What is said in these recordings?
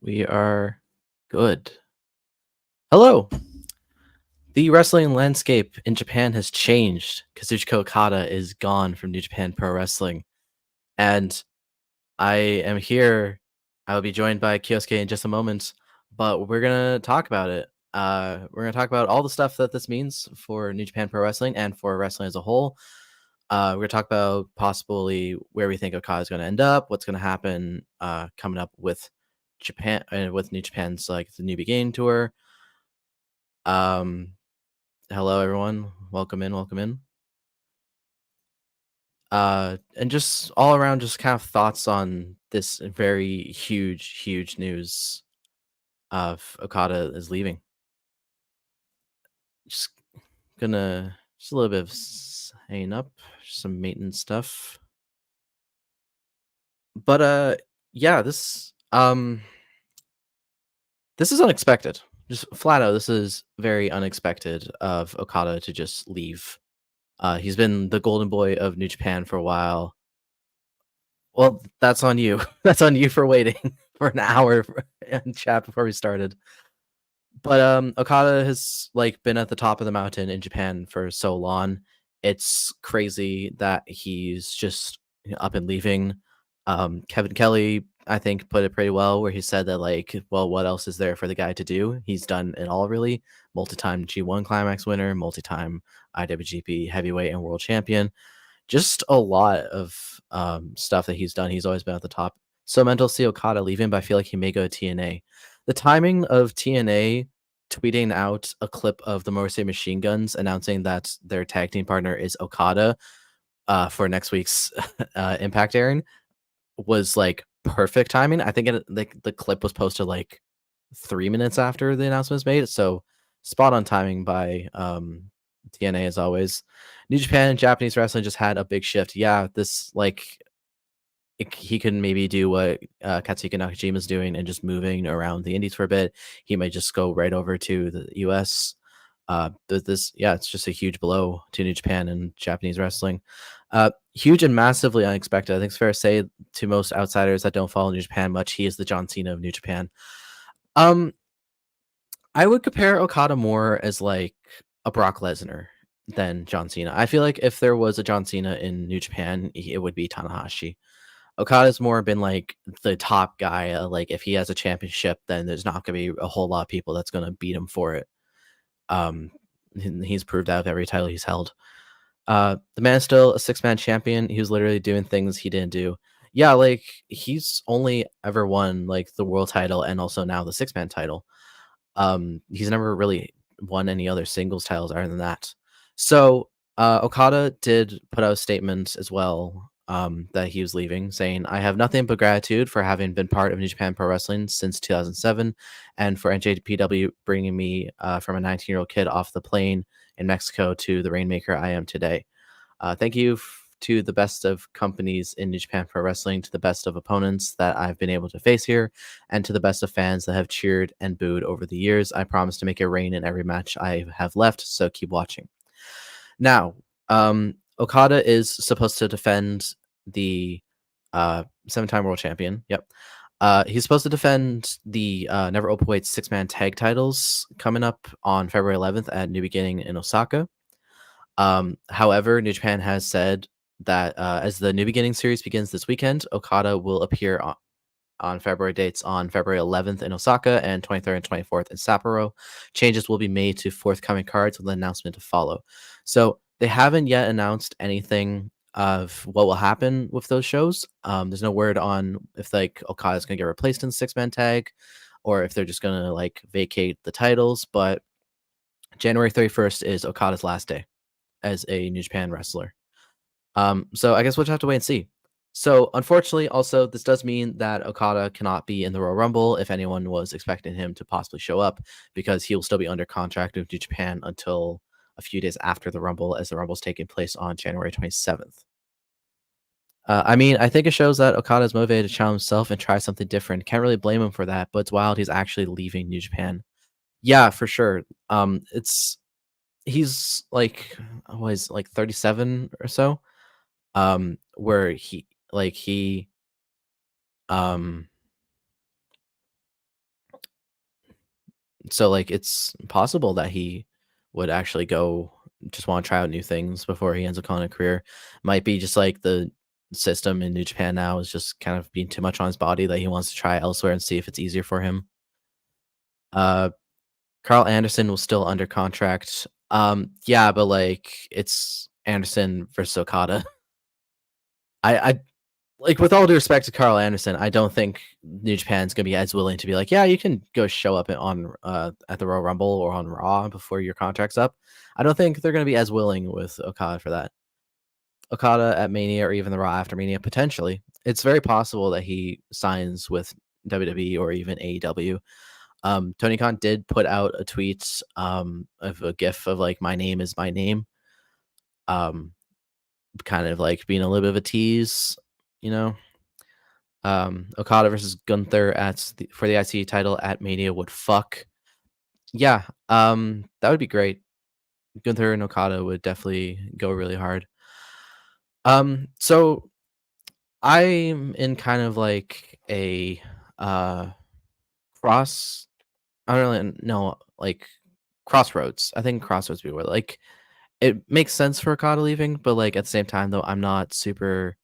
We are good. Hello. The wrestling landscape in Japan has changed. Kazuchika Okada is gone from New Japan Pro Wrestling. And I am here. I will be joined by Kyosuke in just a moment, but we're going to talk about it. We're going to talk about all the stuff that this means for New Japan Pro Wrestling and for wrestling as a whole. We're going to talk about possibly where we think Okada is going to end up, what's going to happen coming up with Japan and with New Japan's like the New Beginning tour. Um, Hello everyone. Welcome in, welcome in. And just all around just kind of thoughts on this very huge news of Okada is leaving. Just gonna just a little bit of hanging up, some maintenance stuff. But yeah, this is unexpected. Just flat out, this is very unexpected of Okada to just leave. He's been the golden boy of New Japan for a while. Well, that's on you. That's on you for waiting for an hour in chat before we started. But Okada has like been at the top of the mountain in Japan for so long. It's crazy that he's just up and leaving. Kevin Kelly, I think, put it pretty well where he said that like, well, what else is there for the guy to do? He's done it all really. Multi-time G1 Climax winner, multi-time IWGP heavyweight and world champion, just a lot of stuff that he's done. He's always been at the top. So mental see Okada leaving, but I feel like he may go to TNA. The timing of TNA tweeting out a clip of the Motor City Machine Guns announcing that their tag team partner is Okada for next week's Impact airing was like perfect timing. I think the clip was posted like 3 minutes after the announcement was made. So spot on timing by TNA as always. New Japan and Japanese wrestling just had a big shift. Yeah, this like he can maybe do what Katsuhiko Nakajima is doing and just moving around the indies for a bit. He might just go right over to the US. It's just a huge blow to New Japan and Japanese wrestling. Huge and massively unexpected. I think it's fair to say to most outsiders that don't follow New Japan much, he is the John Cena of New Japan. Um, I would compare Okada more as like a Brock Lesnar than John Cena. I feel like if there was a John Cena in New Japan, it would be Tanahashi. Okada's more been like the top guy. Like if he has a championship, then there's not going to be a whole lot of people that's going to beat him for it. Um, he's proved out of every title he's held. The man is still a 6-man champion. He was literally doing things he didn't do. Yeah, like he's only ever won like the world title and also now the 6-man title. He's never really won any other singles titles other than that. So Okada did put out a statement as well that he was leaving, saying, "I have nothing but gratitude for having been part of New Japan Pro Wrestling since 2007, and for NJPW bringing me from a 19-year-old kid off the plane in Mexico to the Rainmaker I am today. Thank you to the best of companies in New Japan Pro Wrestling, to the best of opponents that I've been able to face here, and to the best of fans that have cheered and booed over the years. I promise to make it rain in every match I have left, so keep watching." Now, Okada is supposed to defend the 7-time world champion. Yep. He's supposed to defend the Never Openweight 6-man tag titles coming up on February 11th at New Beginning in Osaka. However, New Japan has said that as the New Beginning series begins this weekend, Okada will appear on February dates on February 11th in Osaka and 23rd and 24th in Sapporo. Changes will be made to forthcoming cards with an announcement to follow. So they haven't yet announced anything of what will happen with those shows. There's no word on if like Okada's gonna get replaced in the 6-man tag or if they're just gonna like vacate the titles. But January 31st is Okada's last day as a New Japan wrestler. So I guess we'll just have to wait and see. So unfortunately, also this does mean that Okada cannot be in the Royal Rumble if anyone was expecting him to possibly show up, because he will still be under contract with New Japan until a few days after the Rumble, as the Rumble is taking place on January 27th. I mean, I think it shows that Okada is motivated to challenge himself and try something different. Can't really blame him for that, but it's wild he's actually leaving New Japan. Yeah, for sure. He's like, what is like 37 or so, where he um So like it's possible that he would actually go just want to try out new things before he ends up calling it a career. Might be just like the system in New Japan now is just kind of being too much on his body that he wants to try elsewhere and see if it's easier for him. Carl Anderson was still under contract. Yeah, but like it's Anderson versus Okada. I like with all due respect to Carl Anderson, I don't think New Japan's gonna be as willing to be like, yeah, you can go show up on at the Royal Rumble or on Raw before your contract's up. I don't think they're gonna be as willing with Okada for that. Okada at Mania or even the Raw after Mania potentially. It's very possible that he signs with WWE or even AEW. Tony Khan did put out a tweet of a gif of like my name is my name. Kind of like being a little bit of a tease, you know. Okada versus Gunther for the IC title at Mania would fuck. Yeah, that would be great. Gunther and Okada would definitely go really hard. So I'm in kind of like a cross. I don't really know, like crossroads. I think crossroads would be where like it makes sense for Okada leaving, but like at the same time though, I'm not super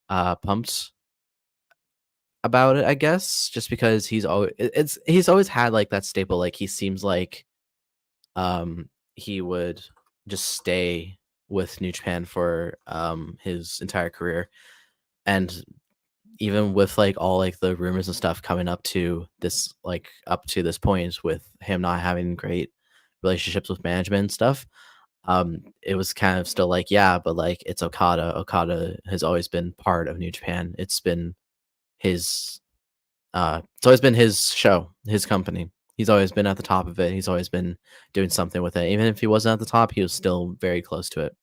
pumped about it, I guess, just because he's always had like that staple, like he seems like he would just stay with New Japan for his entire career. And even with like all like the rumors and stuff coming up to this point with him not having great relationships with management and stuff, it was kind of still like, yeah, but like it's Okada has always been part of New Japan. His it's always been his show, his company. He's always been at the top of it. He's always been doing something with it. Even if he wasn't at the top, he was still very close to it.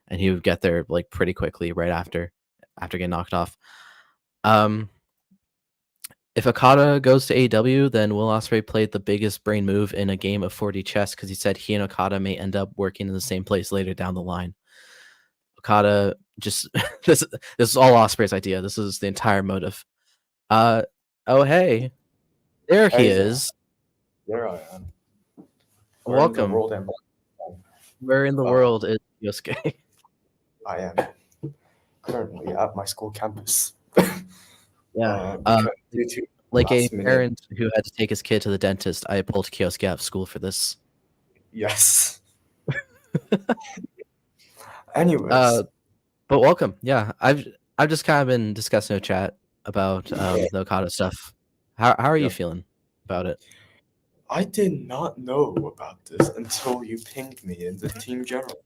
And he would get there like pretty quickly right after getting knocked off. If Okada goes to AEW, then Will Ospreay played the biggest brain move in a game of 4D chess because he said he and Okada may end up working in the same place later down the line. Okada just this is all Ospreay's idea. This is the entire motive. Oh hey, there he Hey is. there I am. Where in the Welcome. world am I? Where in the world is Yosuke? I am currently at my school campus. Yeah. Due to Like a last minute, parent who had to take his kid to the dentist, I pulled Kyosuke out of school for this. yes. Anyways, But welcome. Yeah, I've just kind of been discussing a chat about the Okada stuff. How are you yep. feeling about it? I did not know about this until you pinged me in the team general.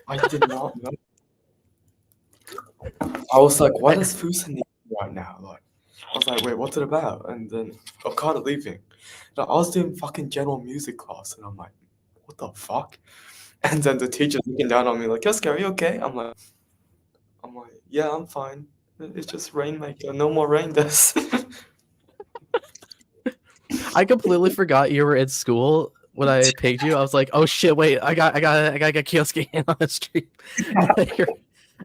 I did not know. I was like, what does Fusa need right now? Like, I was like, wait, what's it about? And then Okada leaving. Like, I was doing fucking general music class, and I'm like, what the fuck? And then the teacher's looking down on me like, Yosuke, are you okay? I'm like, yeah, I'm fine. It's just rainmaker. No more rain this. I completely forgot you were in school when I pinged you. I was like, oh shit, wait, I gotta get Kyosuke in on the street.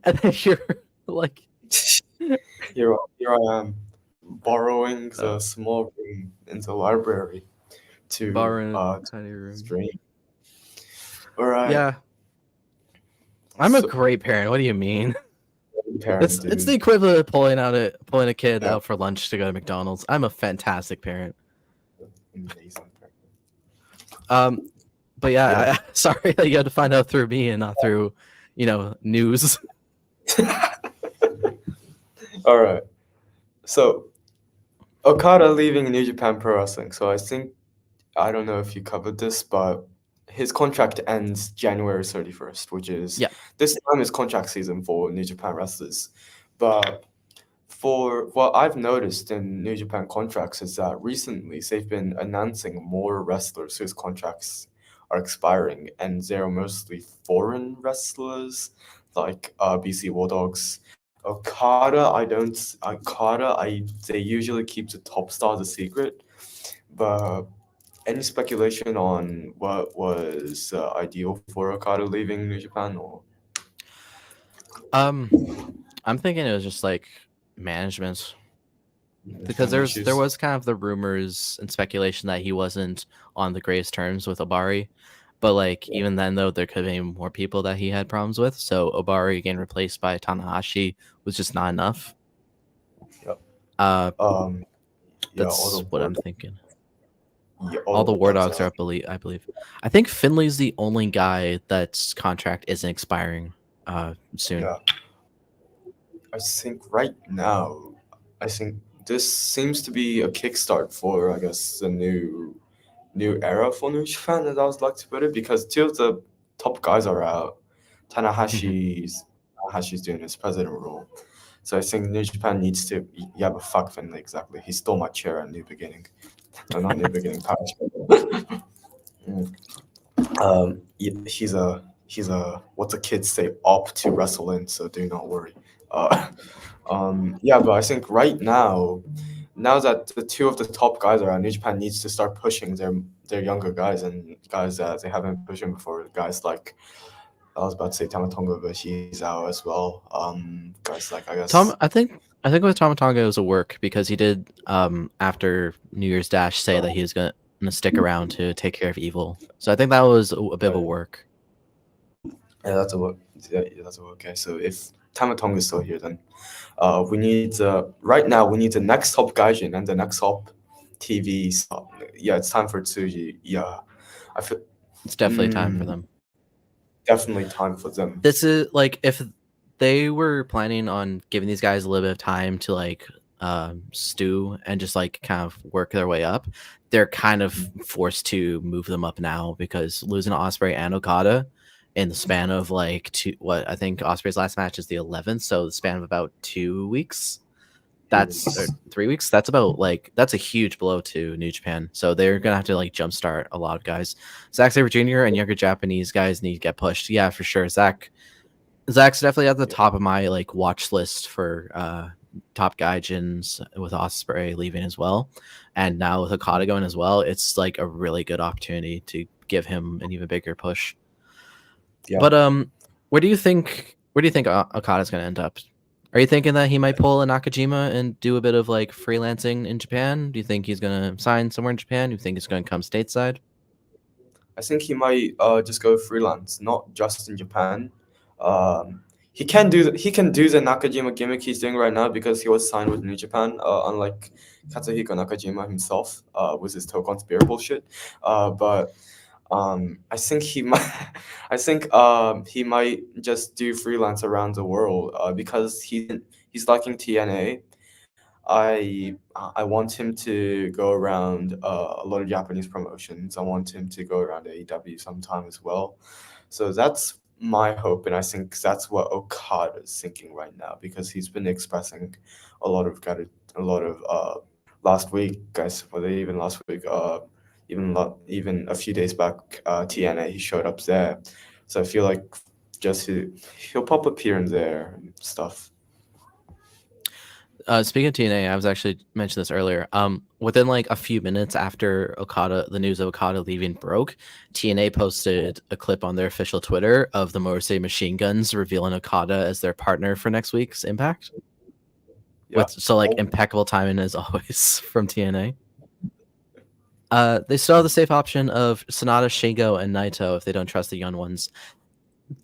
And then you're like, Here I am, borrowing the small room in the library to borrowing a tiny room. stream. All right. Yeah, I'm a So, great parent. What do you mean? parent, It's the dude. equivalent of pulling a kid Yeah. out for lunch to go to McDonald's. I'm a fantastic parent. Amazing But yeah, Yeah. sorry that you had to find out through me and not through, news. All right. So Okada leaving New Japan Pro Wrestling. So I don't know if you covered this, but his contract ends January 31st, which is Yeah. this time is contract season for New Japan wrestlers. But for what I've noticed in New Japan contracts is that recently they've been announcing more wrestlers whose contracts are expiring, and they're mostly foreign wrestlers like BC War Dogs. They usually keep the top stars a secret, but any speculation on what was ideal for Okada leaving New Japan? Or I'm thinking it was just like management. because family there issues. was kind of the rumors and speculation that he wasn't on the greatest terms with Obari. But like Yeah. even then though, there could have been more people that he had problems with. So Obari getting replaced by Tanahashi was just not enough. Yeah. Uh Um. Yeah. that's what I'm thinking. All All the the war War dogs Dogs are. are I believe. I think Finley's the only guy that's contract isn't expiring soon. Yeah. I think right now, I think this seems to be a kickstart for, I guess, the new era for New Japan, as I would like to put it, because two of the top guys are out. Mhm. Tanahashi's doing his president role. So I think New Japan needs to, yeah, but fuck Finley, exactly. He stole my chair at New Beginning. No, not New Beginning, Power Struggle. Mm. He's a what the kids say, op to wrestle in, so do not worry. Uh, yeah, but I think right now that the two of the top guys are out, New Japan needs to start pushing their younger guys and guys that they haven't pushed before. Guys like, I was about to say Tamatonga, but he's out as well. Guys like, I guess, Tom, I think with Tomatonga it was a work because he did after New Year's Dash say that he was gonna stick around to take care of Evil. So I think that was a bit of a uh, work. yeah, that's a work. Yeah, that's a work. Okay, so if Tamatonga is still here, then we need right now we need the next top gaijin and the next top TV star. Yeah, it's time for Tsuji. Yeah, I feel It's definitely time for mm, them. definitely time for them. This is like if they were planning on giving these guys a little bit of time to like stew and just like kind of work their way up, they're kind of forced to move them up now because losing Osprey and Okada in the span of like two, what I think Osprey's last match is the 11th, so the span of about 2 weeks. That's or 3 weeks. That's about like that's a huge blow to New Japan. So they're gonna have to like jumpstart a lot of guys. Zack Sabre Jr. and younger Japanese guys need to get pushed. Yeah, for sure. Zach's definitely at the Yeah, top of my like watch list for top gaijins with Osprey leaving as well, and now with Okada going as well. It's like a really good opportunity to give him an even bigger push. yeah. But where do you think Okada's gonna end up? Are you thinking that he might pull a Nakajima and do a bit of like freelancing in Japan? Do you think he's gonna sign somewhere in Japan? Do you think he's gonna come stateside? I think he might just go freelance, not just in Japan. Um, he can do the Nakajima gimmick he's doing right now because he was signed with New Japan. Unlike Katsuhiko Nakajima himself, with his Tokon Spear bullshit. But I think he might. I think he might just do freelance around the world because he's liking TNA. I want him to go around a lot of Japanese promotions. I want him to go around AEW sometime as well. So that's my hope, and I think that's what Okada is thinking right now because he's been expressing a lot of last week, guys. Well, even last week, even a few days back, TNA he showed up there. So I feel like just he'll pop up here and there and stuff. Speaking of TNA, I was actually mentioned this earlier. Within like a few minutes after Okada, the news of Okada leaving broke, TNA posted a clip on their official Twitter of the Motor City Machine Guns revealing Okada as their partner for next week's Impact. Yeah. With so like Oh, impeccable timing as always from TNA. They still have the safe option of Sonata, Shingo, and Naito if they don't trust the young ones.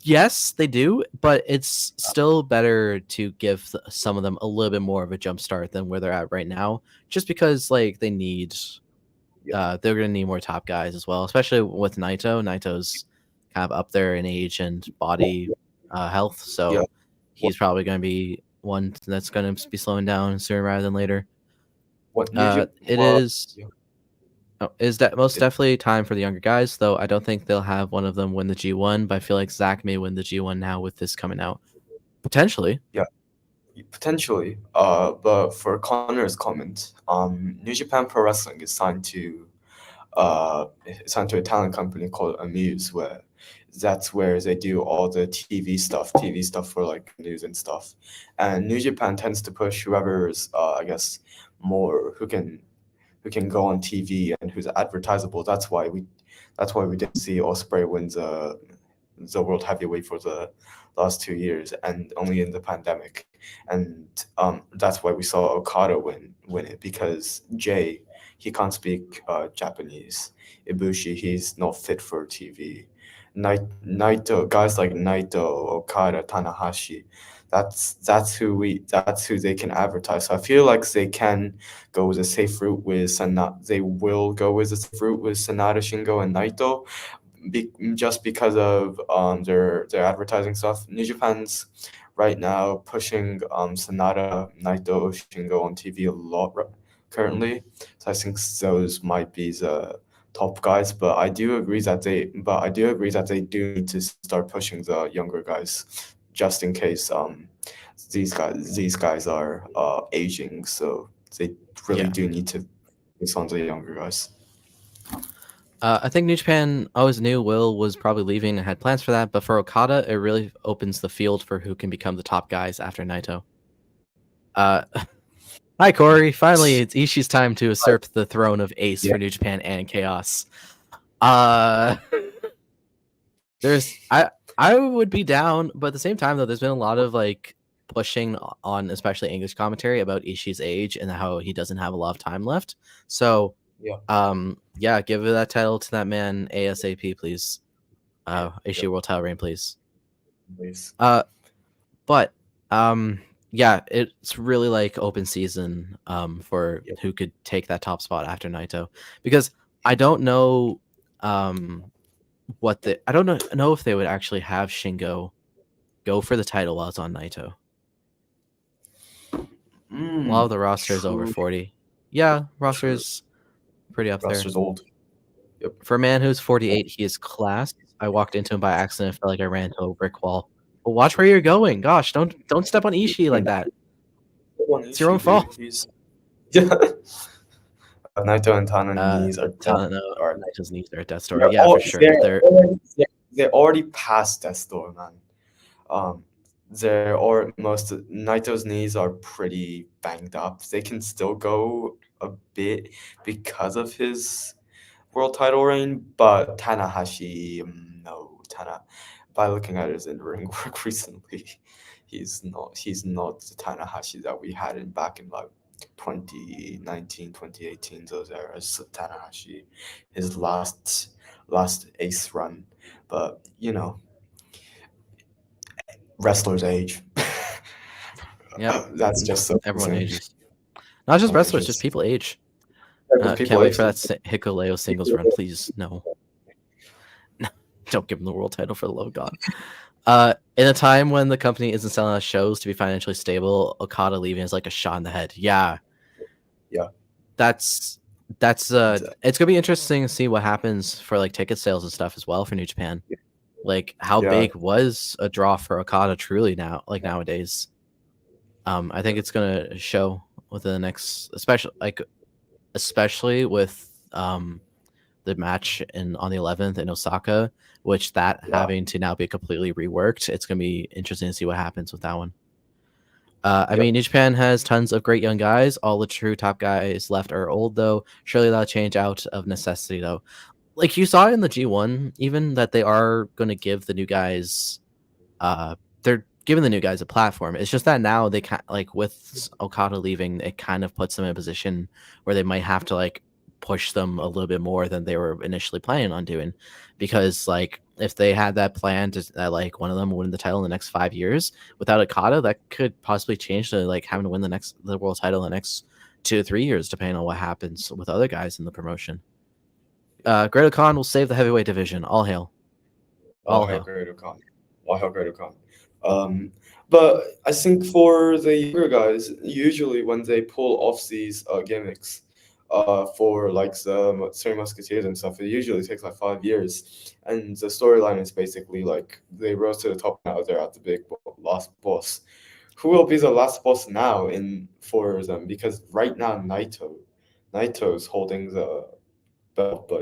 Yes, they do, but it's still better to give some of them a little bit more of a jump start than where they're at right now, just because like yeah. they're gonna need more top guys as well, especially with Naito. Naito's kind of up there in age and body health, Yeah. so What he's probably gonna be one that's gonna be slowing down sooner rather than later. what New Japan? It What? is. Oh, is that most definitely time for the younger guys, though I don't think they'll have one of them win the G1, but I feel like Zach may win the G1 now with this coming out. Potentially. Yeah, potentially. But for Connor's comment, New Japan Pro Wrestling is signed to a talent company called Amuse, where that's where they do all the TV stuff for like news and stuff. And New Japan tends to push whoever's, I guess, more who can go on TV and who's advertisable. That's why we did see Osprey wins the world heavyweight for the last 2 years, and only in the pandemic. And that's why we saw Okada win it, because Jay, he can't speak Japanese. Ibushi, he's not fit for TV. Naito, guys like Naito, Okada, Tanahashi, that's who they can advertise. So I feel like they can go with a safe route with Sanada. They will go with a safe route with Sanada, Shingo, and Naito, just because of their advertising stuff. New Japan's right now pushing Sanada, Naito, Shingo on TV a lot currently. So I think those might be the top guys. But I do agree that they do need to start pushing the younger guys, just in case these guys are aging. So they really Yeah. do need to focus on the younger guys. I think New Japan always knew Will was probably leaving and had plans for that, but for Okada, it really opens the field for who can become the top guys after Naito. Uh, Hi, Corey. Finally, it's Ishii's time to usurp the throne of Ace Yeah. for New Japan and Chaos. Uh, I would be down, but at the same time, though, there's been a lot of like pushing on, especially English commentary, about Ishii's age and how he doesn't have a lot of time left. So, Yeah. yeah, give that title to that man ASAP, please. Ishii Yep. World Title reign, please. Please. But yeah, it's really like open season for Yep. who could take that top spot after Naito, because I don't know I don't know if they would actually have Shingo go for the title while it's on Naito. A lot of the roster is over True. 40. Yeah, roster True. is pretty up there. Roster's old. Yep. For a man who's 48, he is class. I walked into him by accident, felt like I ran into a brick wall. But watch where you're going. Gosh, don't step on Ishii like that. It's your own fault. He's yeah. Naito and Tana knees are Tano, are Naito's knees are a death story. they're Yeah, all for sure. they're already past death door, man. Um, they're or most Naito's knees are pretty banged up. They can still go a bit because of his world title reign, but Tanahashi, no, by looking at his in-ring work recently, he's not the Tanahashi that we had in back in like 2019, 2018, those eras. Tanahashi, his last ace run. But wrestlers age. Yeah, That's just so everyone insane. ages. Not just Like, wrestlers, just people age. Can't people wait age. for that Hikuleo singles run, please. No. Don't give him the world title for the love of God. In a time when the company isn't selling us shows to be financially stable, Okada leaving is like a shot in the head. Yeah. Yeah. That's it's gonna be interesting to see what happens for like ticket sales and stuff as well for New Japan. Like how Yeah. big was a draw for Okada truly now, like nowadays. I think it's gonna show within the next, especially with the match on the 11th in Osaka, which having to now be completely reworked. It's gonna be interesting to see what happens with that one. I mean, New Japan has tons of great young guys. All the true top guys left are old, though. Surely that'll change out of necessity, though. Like you saw in the G1, even that they are going to give the new guys, they're giving the new guys a platform. It's just that now they can't, like with Okada leaving, it kind of puts them in a position where they might have to like push them a little bit more than they were initially planning on doing, because like if they had that plan to like one of them win the title in the next 5 years without Okada, that could possibly change to like having to win the world title in the next 2 to 3 years, depending on what happens with other guys in the promotion. Great Khan will save the heavyweight division. All hail. All hail. Great Okada. All hail Great Okada. But I think for the younger guys, usually when they pull off these gimmicks, for like the Three Musketeers and stuff, it usually takes like 5 years. And the storyline is basically like they rose to the top, now they're at the last boss. Who will be the last boss now in for them? Because right now Naito's holding the belt, but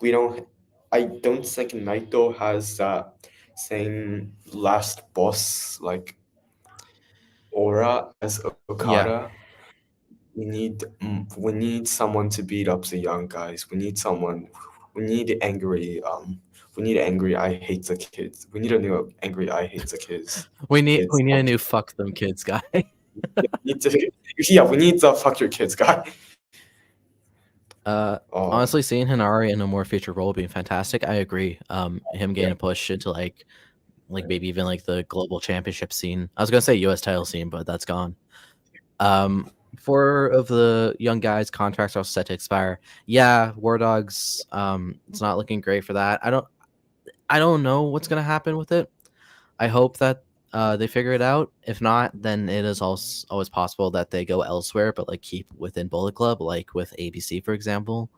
we don't. I don't think Naito has that same last boss like aura as Yeah. Okada. We need someone to beat up the young guys. We need angry We need angry I hate the kids. We need a new angry I hate the kids. We need Kids. a new fuck them kids guy. We need to, yeah, we need the fuck your kids guy. Honestly, seeing Hinari in a more featured role being fantastic. I agree. Him getting Yeah. a push into like maybe even like the global championship scene. I was gonna say U.S. title scene, but that's gone. 4 of the young guys' contracts are set to expire. Yeah, War Dogs. It's not looking great for that. I don't know what's gonna happen with it. I hope that they figure it out. If not, then it is also always possible that they go elsewhere, but like keep within Bullet Club, like with ABC, for example.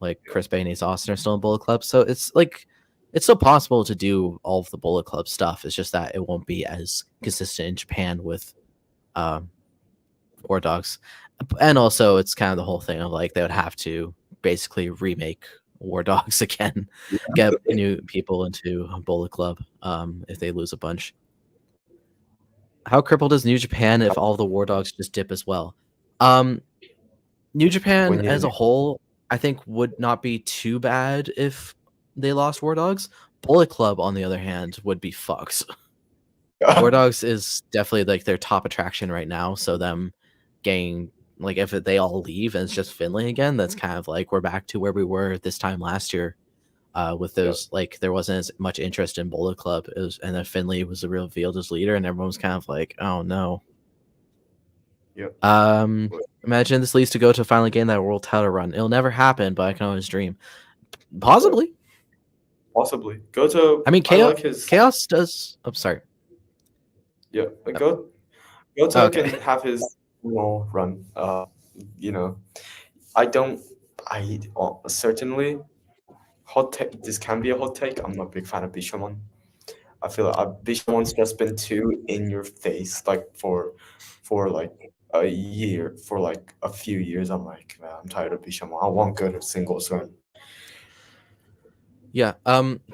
Like Chris Bay and Ace Austin are still in Bullet Club, so it's like it's still possible to do all of the Bullet Club stuff. It's just that it won't be as consistent in Japan with War Dogs, and also it's kind of the whole thing of like they would have to basically remake War Dogs again, get new people into Bullet Club if they lose a bunch. How crippled is New Japan if all the War Dogs just dip as well? New Japan as a whole, I think, would not be too bad if they lost War Dogs. Bullet Club, on the other hand, would be fucked. War Dogs is definitely like their top attraction right now, so them getting like if they all leave and it's just Finlay again, that's kind of like we're back to where we were this time last year. With those like there wasn't as much interest in Bullet Club, and then Finlay was revealed as leader, and everyone was kind of like, oh no. Yep. Imagine this leads to go to finally getting that world title run. It'll never happen, but I can always dream. Possibly. Possibly. Goto. I mean, I like his Chaos does. I'm sorry. Yeah, Goto Okay. can have his run. You know, I certainly hot take. This can be a hot take. I'm not a big fan of Bishamon. I feel like Bishamon's just been too in your face, like for like a year, for like a few years. I'm like, man, I'm tired of Bishamon. I want good singles run. Yeah.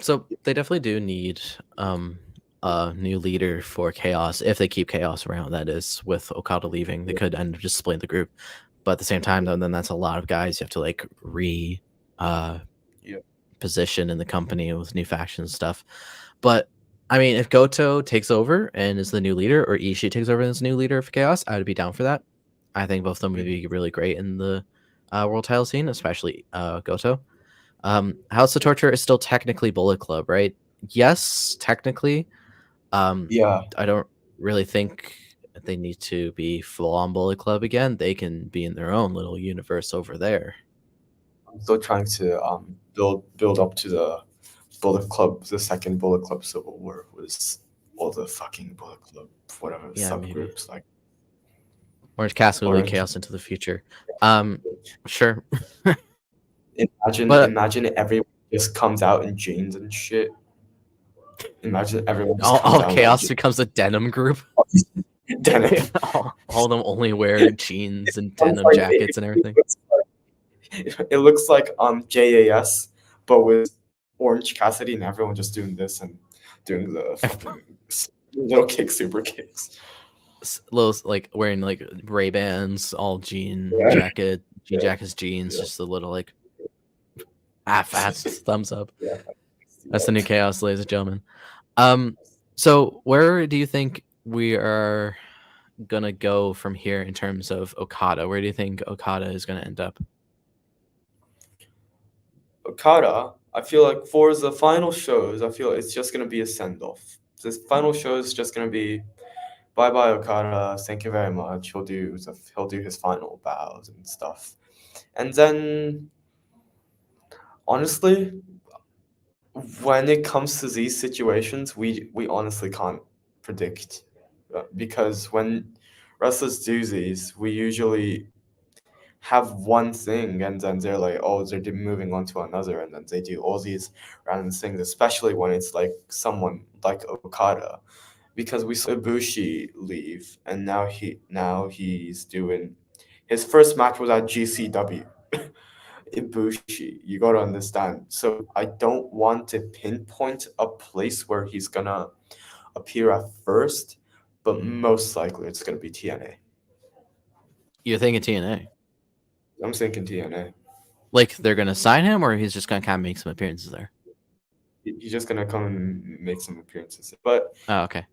So they definitely do need a new leader for Chaos if they keep Chaos around. That is, with Okada leaving, they could end up just splitting the group. But at the same time, though, then that's a lot of guys you have to like position in the company with new factions and stuff. But I mean, if Goto takes over and is the new leader, or Ishii takes over and is the new leader of Chaos, I would be down for that. I think both of them would be really great in the world title scene, especially Goto. House of Torture is still technically Bullet Club, right? Yes, technically. Yeah. I don't really think they need to be full on Bullet Club again. They can be in their own little universe over there. I'm still trying to build up to the Bullet Club, the second Bullet Club Civil War was all the fucking Bullet Club, whatever subgroups like Orange Castle will lead Chaos into the future. Sure. Imagine everyone just comes out in jeans and shit. Imagine everyone just all Chaos becomes a denim group. Denim. all of them only wear jeans and denim jackets and everything. It looks like JAS, but with Orange Cassidy and everyone just doing this and doing the fucking little kick, super kicks. Little like wearing like Ray-Bans, all jean jacket, jean jackets, jeans, just a little like fast thumbs up. Yeah. That's the new Chaos, ladies and gentlemen. So where do you think we are gonna go from here in terms of Okada? Where do you think Okada is gonna end up? Okada, I feel like for the final shows, I feel it's just gonna be a send off. This final show is just gonna be bye bye Okada, thank you very much. He'll do his final bows and stuff, and then honestly, when it comes to these situations, we honestly can't predict because when wrestlers do these, we usually have one thing and then they're like, oh, they're moving on to another, and then they do all these random things, especially when it's like someone like Okada, because we saw Ibushi leave and now he's doing his first match was at GCW. Ibushi, you gotta understand. So I don't want to pinpoint a place where he's gonna appear at first, but most likely it's gonna be TNA. You're thinking TNA? I'm thinking TNA. Like they're gonna sign him, or he's just gonna kind of make some appearances there? He's just gonna come and make some appearances. But Oh, okay.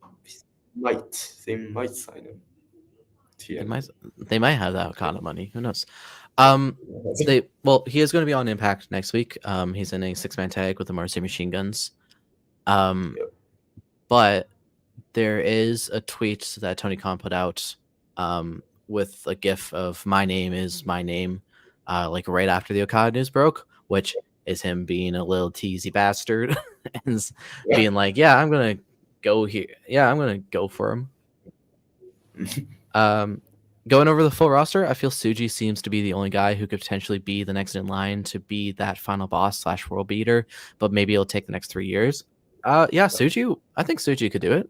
they might sign him. They TN. might have that kind of money. Who knows? He is going to be on Impact next week. He's in a 6-man tag with the Marcy Machine Guns. Yep. But there is a tweet that Tony Khan put out with a gif of "My name is my name," like right after the Okada news broke, which is him being a little teasy bastard and being like, "Yeah, I'm gonna go here. Yeah, I'm gonna go for him." Going over the full roster, I feel Tsuji seems to be the only guy who could potentially be the next in line to be that final boss / world beater, but maybe it'll take the next 3 years. Tsuji. I think Tsuji could do it.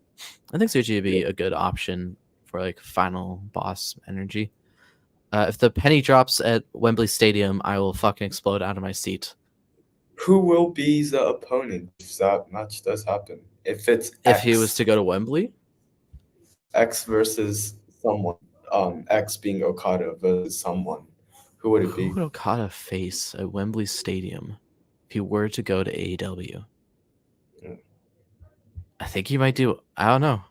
I think Tsuji would be a good option for like final boss energy. If the penny drops at Wembley Stadium, I will fucking explode out of my seat. Who will be the opponent if that match does happen? If it's If he was to go to Wembley, X versus someone, X being Okada versus someone, who would it who be? would Okada face at Wembley Stadium if he were to go to AEW? I think he might do. I don't know.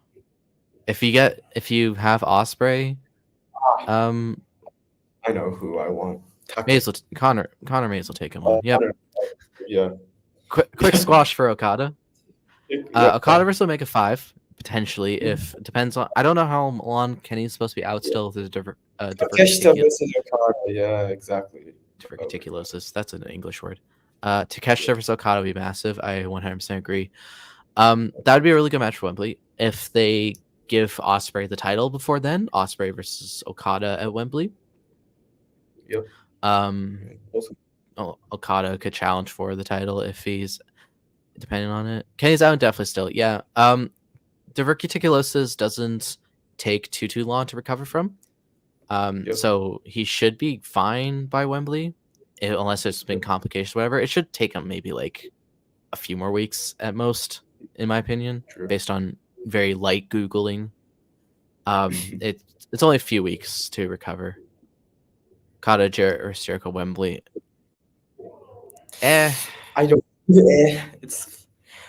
If you have Osprey, I know who I want. Connor Mays will take him on. Yep. Yeah. Quick squash for Okada. Yep. Okada versus Omega 5 potentially. If it depends on, I don't know how long Kenny's supposed to be out still. There's Takeshita versus Okada. Yeah, exactly. Diverticulosis. That's an English word. Takeshita versus Okada would be massive. I 100% agree. That would be a really good match for Wembley. If they give Osprey the title before then, Osprey versus Okada at Wembley. Yep. Okada could challenge for the title if he's depending on it. Kenny's out definitely still. Yeah. Diverticulosis doesn't take too long to recover from. So he should be fine by Wembley, unless there's been complications, whatever. It should take him maybe like a few more weeks at most, in my opinion, based on very light Googling. It's only a few weeks to recover. Okada, Jarrett, or Jericho, Wembley. I don't.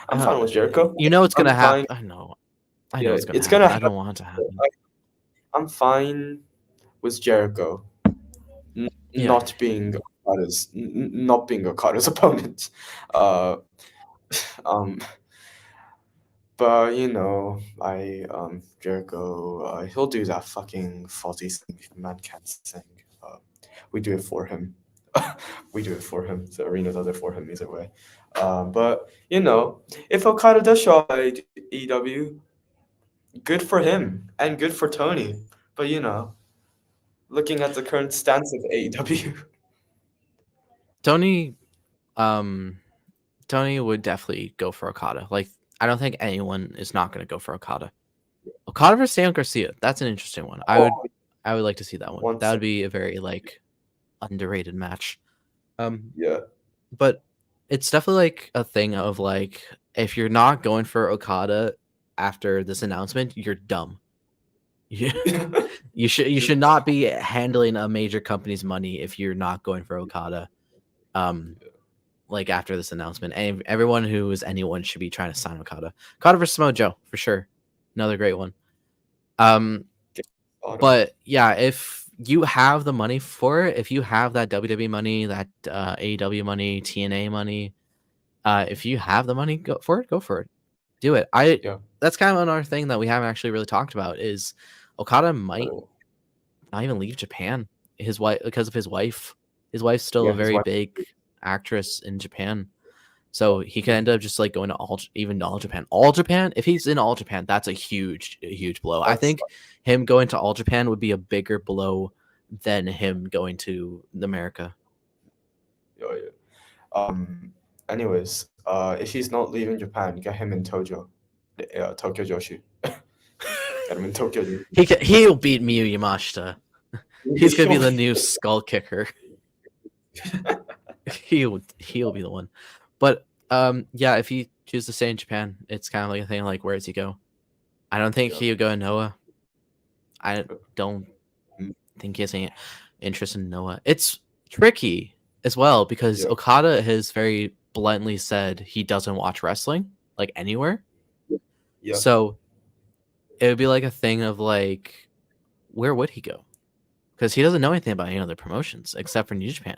I'm fine with Jericho. You know it's gonna happen. I know it's gonna happen. I don't want it to happen. I'm fine with Jericho not being Okada's opponent. But Jericho, he'll do that fucking faulty thing man can't sing. We do it for him. We do it for him. The arena does it for him either way. But if Okada does show up at AEW, good for him and good for Tony. But looking at the current stance of AEW, Tony would definitely go for Okada. Like, I don't think anyone is not going to go for Okada. Okada versus Sam Garcia. That's an interesting one. I would like to see that one. That would be a very underrated match. Yeah. But it's definitely a thing of if you're not going for Okada after this announcement, you're dumb. You should not be handling a major company's money if you're not going for Okada. After this announcement, and everyone who is anyone should be trying to sign Okada. Okada versus Samoa Joe for sure, another great one. But yeah, if you have the money for it, if you have that WWE money, that AEW money, TNA money, if you have the money, go for it. Do it. That's kind of another thing that we haven't actually really talked about is Okada might not even leave Japan. His wife, because of his wife. His wife's still a very big actress in Japan, so he could end up just going to all Japan. All Japan. If he's in All Japan, that's a huge blow. I think him going to All Japan would be a bigger blow than him going to America. Anyways, if he's not leaving Japan, get him in Tokyo Joshi. Get him in Tokyo. He'll beat Miyu Yamashita. He's gonna be the new Skull Kicker. He'll be the one. But if he chooses to stay in Japan, it's kind of like a thing where does he go? I don't think he'll go to Noah. I don't think he has any interest in Noah. It's tricky as well because Okada has very bluntly said he doesn't watch wrestling like anywhere. Yeah. So it would be like a thing of like, where would he go? Because he doesn't know anything about any other promotions except for New Japan.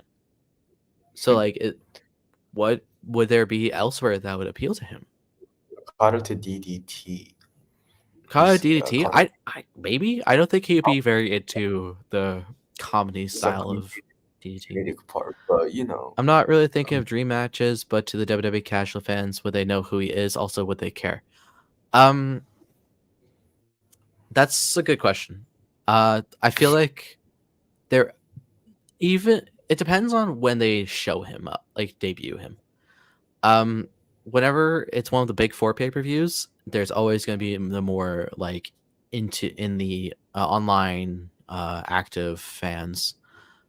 So like, what would there be elsewhere that would appeal to him? Okada to DDT. Okada DDT? I maybe. I don't think he'd be very into the comedy style of DDT. Part, but I'm not really thinking of dream matches, but to the WWE casual fans, would they know who he is? Also, would they care? That's a good question. I feel like there even it depends on when they show him up, like debut him. Whenever it's one of the big 4 pay-per-views, there's always going to be the more like in the online active fans,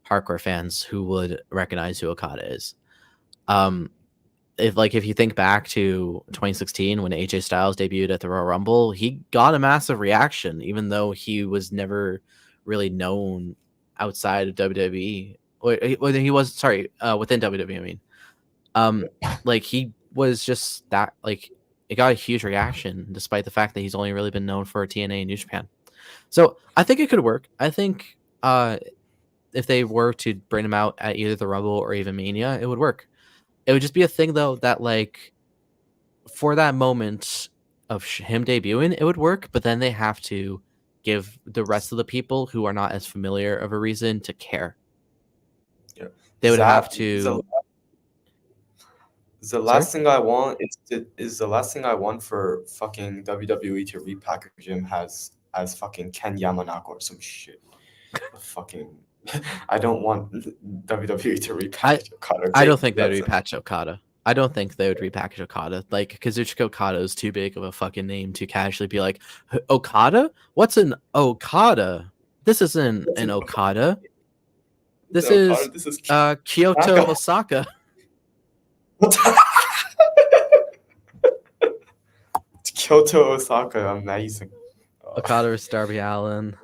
hardcore fans who would recognize who Okada is. If you think back to 2016 when AJ Styles debuted at the Royal Rumble, he got a massive reaction, even though he was never really known outside of WWE. Whether he was within WWE. I mean, like he was just that like it got a huge reaction, despite the fact that he's only really been known for TNA and New Japan. So I think it could work. I think if they were to bring him out at either the Rumble or even Mania, it would work. It would just be a thing, though, that, like, for that moment of him debuting, it would work, but then they have to give the rest of the people who are not as familiar of a reason to care. Yeah. They would have to... The last thing I want is the last thing I want for fucking WWE to repackage him as fucking Ken Yamanaka or some shit. Fucking... I don't want WWE to repackage Okada. I don't think they would repackage Okada. I don't think they would repackage Okada. Like, Kazuchika Okada is too big of a fucking name to casually be like, Okada? What's an Okada? This isn't an Okada. This is Kyoto Osaka. Kyoto Osaka, amazing. Okada or Darby Allin.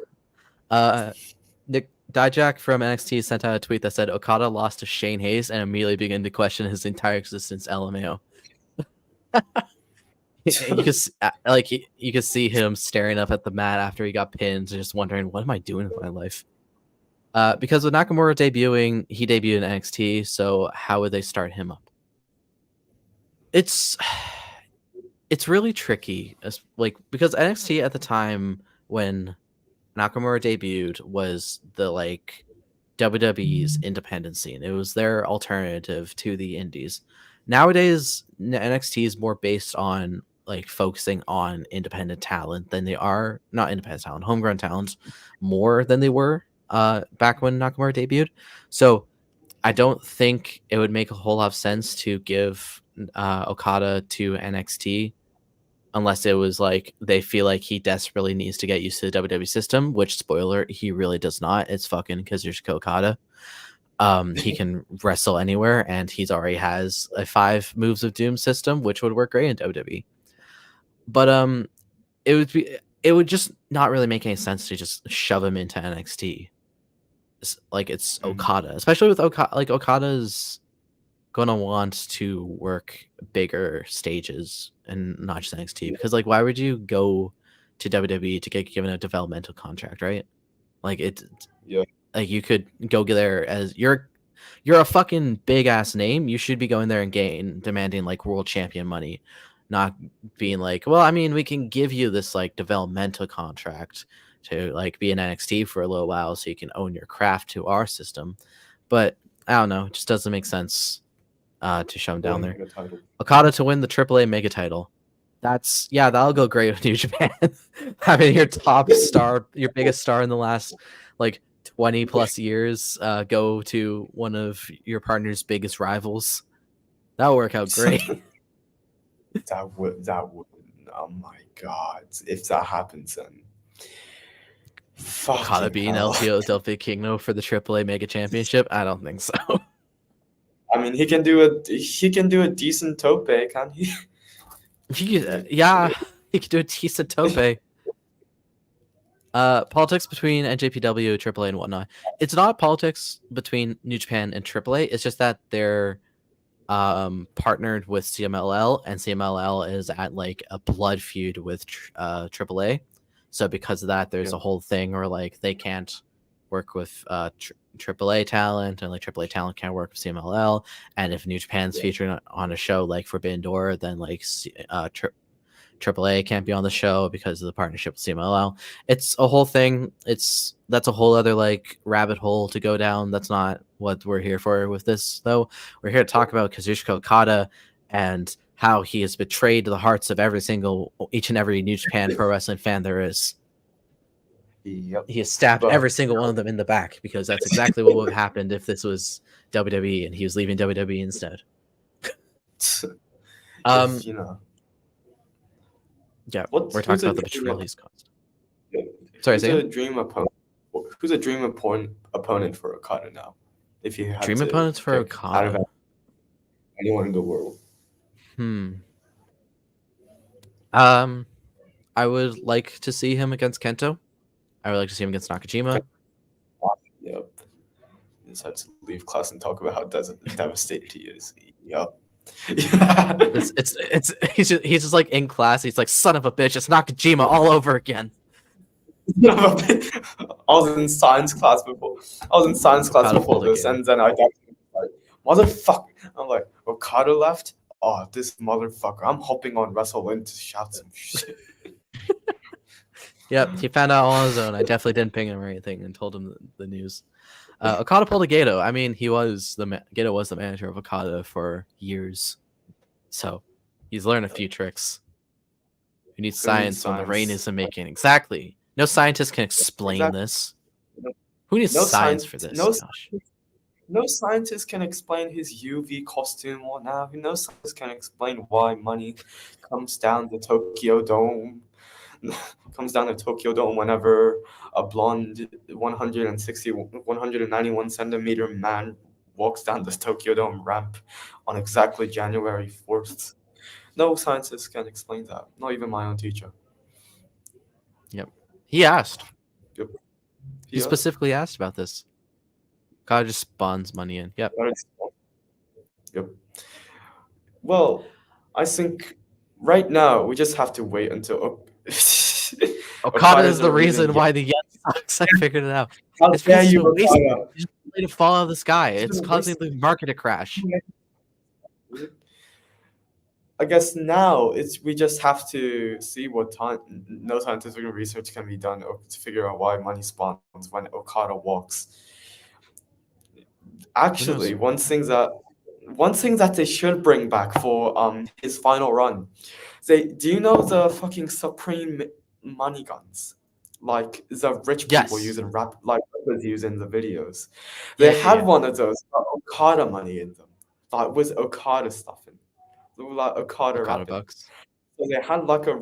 Nick Dijak from NXT sent out a tweet that said Okada lost to Shane Hayes and immediately began to question his entire existence. LMAO. You could see him staring up at the mat after he got pinned, just wondering, what am I doing with my life? Because with Nakamura debuting, he debuted in NXT, so how would they start him up? It's really tricky, because NXT at the time when Nakamura debuted was the like WWE's independent scene. It was their alternative to the indies. Nowadays, NXT is more based on like focusing on independent talent than they are not independent talent, homegrown talent, more than they were back when Nakamura debuted. So I don't think it would make a whole lot of sense to give Okada to NXT unless it was like they feel like he desperately needs to get used to the WWE system, which, spoiler, he really does not. It's fucking Kazuchika Okada. He can wrestle anywhere, and he's already has a 5 moves of doom system, which would work great in WWE. But it would just not really make any sense to just shove him into NXT. It's Okada, especially with Okada. Like, Okada's gonna want to work bigger stages and not just NXT, because like, why would you go to WWE to get given a developmental contract, right? Like, like, you could go there as you're a fucking big ass name. You should be going there and demanding like world champion money, not being like, well, I mean, we can give you this like developmental contract to like be in NXT for a little while so you can own your craft to our system. But I don't know, it just doesn't make sense to shove him down there. Okada to win the AAA mega title. That'll go great with New Japan. Having your top star, your biggest star in the last like 20 plus years go to one of your partner's biggest rivals. That'll work out great. that would oh my god, if that happens, then Okada being El Tio del Vikingo for the AAA Mega Championship? I don't think so. I mean, he can do a decent tope, can't he? Yeah, he could do a decent tope. Politics between NJPW, AAA, and whatnot. It's not politics between New Japan and AAA. It's just that they're partnered with CMLL, and CMLL is at like a blood feud with AAA. So because of that, there's Yeah. a whole thing where like they can't work with AAA talent, and like AAA talent can't work with CMLL. And if New Japan's Yeah. featured on a show like Forbidden Door, then like AAA can't be on the show because of the partnership with CMLL. It's a whole thing. That's a whole other like rabbit hole to go down. That's not what we're here for with this, though. We're here to talk about Kazuchika Okada and how he has betrayed the hearts of each and every New Japan Pro Wrestling fan there is. Yep. He has stabbed But every single one of them in the back, because that's exactly what would have happened if this was WWE and he was leaving WWE instead. if you know, Yeah, we're talking about the betrayal he's caused. Sorry, who's say a again? dream opponent? Who's a dream opponent for Okada now? If you had Dream to opponents for pick out of Okada. anyone in the world. I would like to see him against Kento. I would like to see him against Nakajima. Yep. He decided to leave class and talk about how devastated he is. Yep. He's just like in class. He's like, son of a bitch, it's Nakajima all over again. I was in science class before. This, and then I got like, motherfucker. I'm like, Okada left. Oh, this motherfucker. I'm hopping on Wrestle to shout some shit. Yep, he found out on his own. I definitely didn't ping him or anything and told him the news. Okada pulled a Gato. I mean, Gato was the manager of Okada for years, so he's learned a few tricks. You need science when the rain isn't making. Exactly. No scientist can explain this. Who needs science for this, Josh? No scientist can explain his UV costume or now. No scientist can explain why money comes down the Tokyo Dome. Comes down to Tokyo Dome whenever a blonde 191 centimeter man walks down the Tokyo Dome ramp on exactly January 4th. No scientist can explain that. Not even my own teacher. Yep. He asked. Yep. He specifically asked about this. God just spawns money in. Yep. Yep. Well, I think right now we just have to wait until Okada is the reason why the yen sucks. I figured it out. How dare you, Okada? It's to fall out of the sky. It's causing the market to crash. I guess now we just have to see what no scientific research can be done to figure out why money spawns when Okada walks. Actually, one thing that they should bring back for his final run. Do you know the fucking Supreme money guns? Like the rich people using rappers using the videos. They had one of those Okada money in them. Like with Okada stuff in. Like Okada bucks. So they had like a